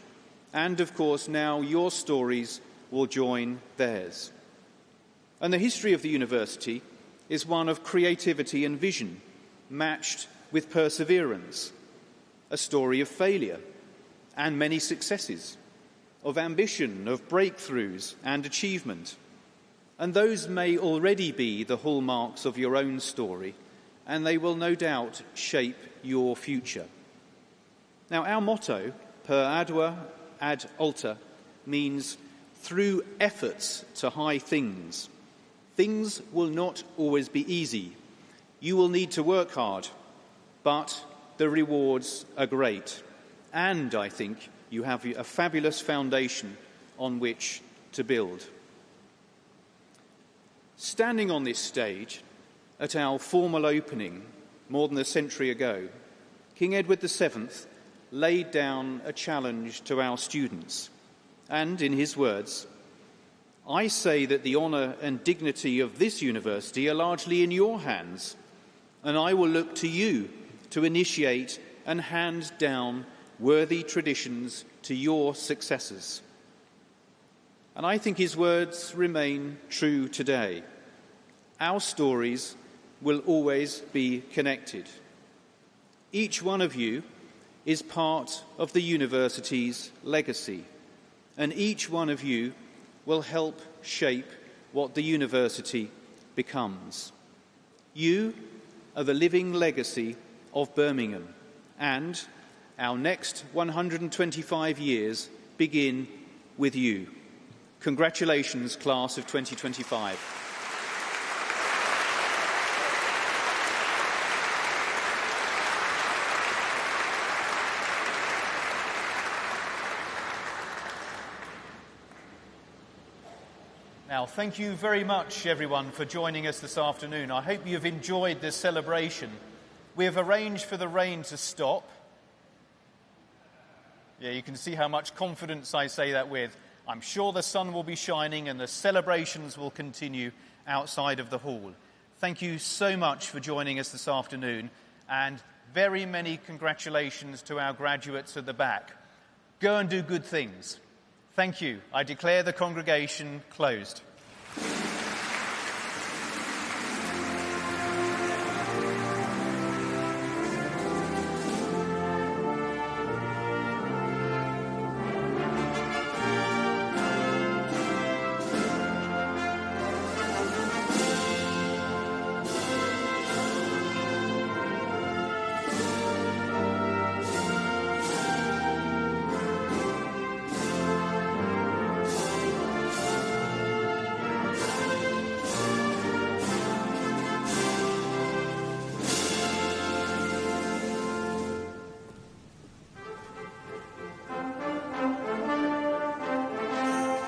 and, of course, now your stories will join theirs. And the history of the university is one of creativity and vision, matched with perseverance, a story of failure and many successes, of ambition, of breakthroughs and achievement. And those may already be the hallmarks of your own story, and they will no doubt shape your future. Now, our motto, Per Ardua ad Alta, means through efforts to high things. Things will not always be easy. You will need to work hard, but the rewards are great. And I think you have a fabulous foundation on which to build. Standing on this stage at our formal opening more than a century ago, King Edward VII laid down a challenge to our students. And in his words, "I say that the honour and dignity of this university are largely in your hands, and I will look to you to initiate and hand down worthy traditions to your successors." And I think his words remain true today. Our stories will always be connected. Each one of you is part of the university's legacy, and each one of you will help shape what the university becomes. You are the living legacy of Birmingham, and our next 125 years begin with you. Congratulations, class of 2025. Now, thank you very much, everyone, for joining us this afternoon. I hope you've enjoyed this celebration. We have arranged for the rain to stop. Yeah, you can see how much confidence I say that with. I'm sure the sun will be shining and the celebrations will continue outside of the hall. Thank you so much for joining us this afternoon, and very many congratulations to our graduates at the back. Go and do good things. Thank you. I declare the congregation closed.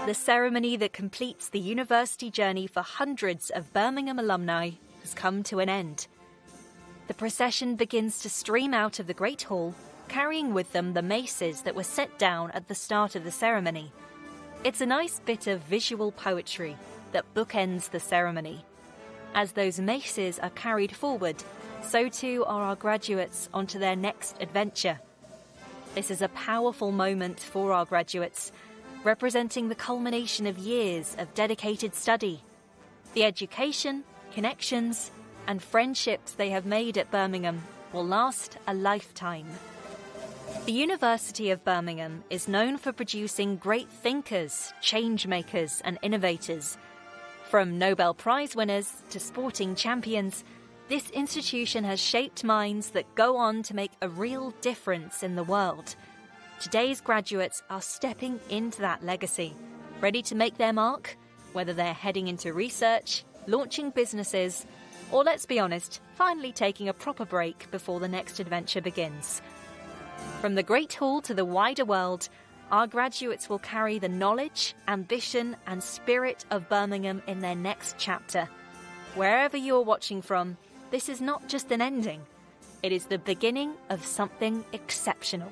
The ceremony that completes the university journey for hundreds of Birmingham alumni has come to an end. The procession begins to stream out of the Great Hall, carrying with them the maces that were set down at the start of the ceremony. It's a nice bit of visual poetry that bookends the ceremony. As those maces are carried forward, so too are our graduates onto their next adventure. This is a powerful moment for our graduates, representing the culmination of years of dedicated study, the education, connections, and friendships they have made at Birmingham will last a lifetime. The University of Birmingham is known for producing great thinkers, change makers, and innovators. From Nobel Prize winners to sporting champions, this institution has shaped minds that go on to make a real difference in the world. Today's graduates are stepping into that legacy, ready to make their mark, whether they're heading into research, launching businesses, or, let's be honest, finally taking a proper break before the next adventure begins. From the Great Hall to the wider world, our graduates will carry the knowledge, ambition and spirit of Birmingham in their next chapter. Wherever you're watching from, this is not just an ending. It is the beginning of something exceptional.